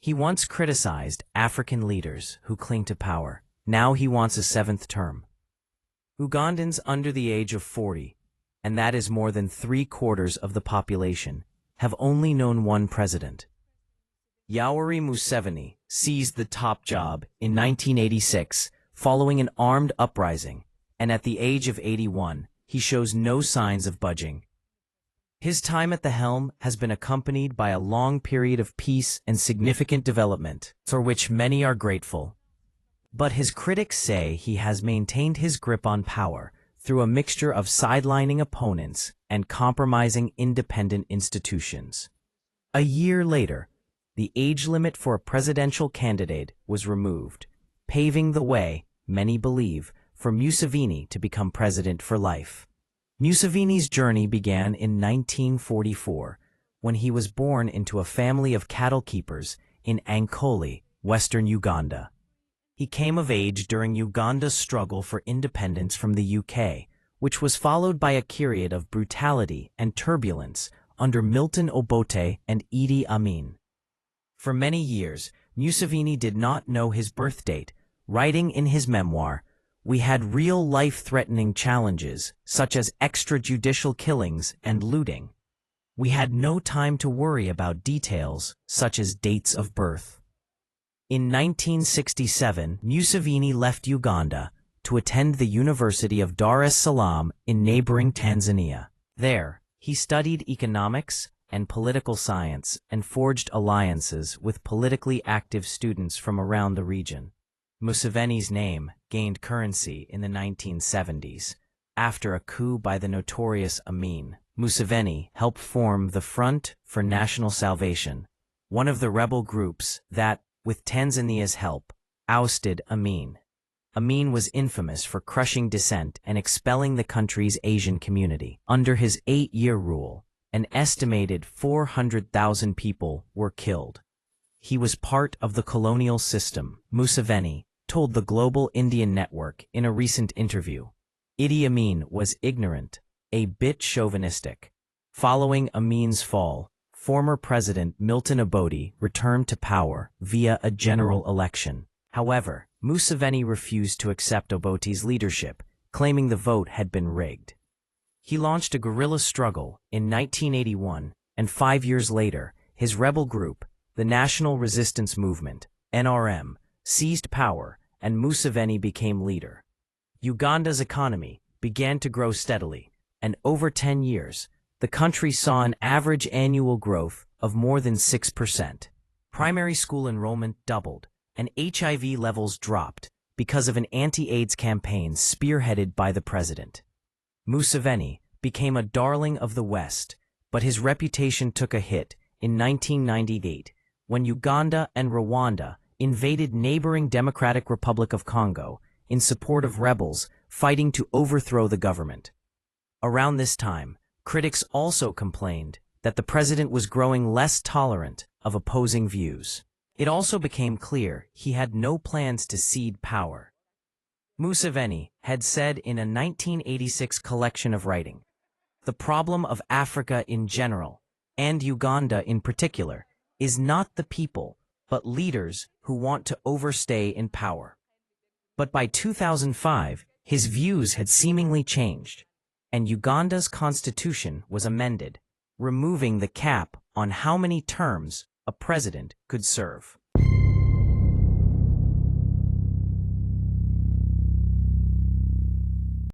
He once criticized African leaders who cling to power. Now he wants a seventh term. Ugandans under the age of 40, and that is more than 3/4 of the population, have only known one president. Yoweri Museveni seized the top job in 1986 following an armed uprising, and at the age of 81, he shows no signs of budging. His time at the helm has been accompanied by a long period of peace and significant development, for which many are grateful. But his critics say he has maintained his grip on power through a mixture of sidelining opponents and compromising independent institutions. A year later, the age limit for a presidential candidate was removed, paving the way, many believe, for Museveni to become president for life. Museveni's journey began in 1944, when he was born into a family of cattle keepers in Ankole, western Uganda. He came of age during Uganda's struggle for independence from the UK, which was followed by a period of brutality and turbulence under Milton Obote and Idi Amin. For many years, Museveni did not know his birth date, writing in his memoir, "We had real life-threatening challenges, such as extrajudicial killings and looting. We had no time to worry about details, such as dates of birth." In 1967, Museveni left Uganda to attend the University of Dar es Salaam in neighboring Tanzania. There, he studied economics and political science and forged alliances with politically active students from around the region. Museveni's name gained currency in the 1970s. After a coup by the notorious Amin, Museveni helped form the Front for National Salvation, one of the rebel groups that, with Tanzania's help, ousted Amin. Amin was infamous for crushing dissent and expelling the country's Asian community. Under his 8-year rule, an estimated 400,000 people were killed. He was part of the colonial system, Museveni told the Global Indian Network in a recent interview. Idi Amin was ignorant, a bit chauvinistic. Following Amin's fall, former President Milton Obote returned to power via a general election. However, Museveni refused to accept Obote's leadership, claiming the vote had been rigged. He launched a guerrilla struggle in 1981, and 5 years later, his rebel group, the National Resistance Movement, NRM, seized power, and Museveni became leader. Uganda's economy began to grow steadily, and over 10 years, the country saw an average annual growth of more than 6%. Primary school enrollment doubled, and HIV levels dropped because of an anti-AIDS campaign spearheaded by the president. Museveni became a darling of the West, but his reputation took a hit in 1998 when Uganda and Rwanda invaded neighboring Democratic Republic of Congo in support of rebels fighting to overthrow the government. Around this time, critics also complained that the president was growing less tolerant of opposing views. It also became clear he had no plans to cede power. Museveni had said in a 1986 collection of writing, "The problem of Africa in general, and Uganda in particular, is not the people, but leaders who want to overstay in power." But by 2005, his views had seemingly changed, and Uganda's constitution was amended, removing the cap on how many terms a president could serve.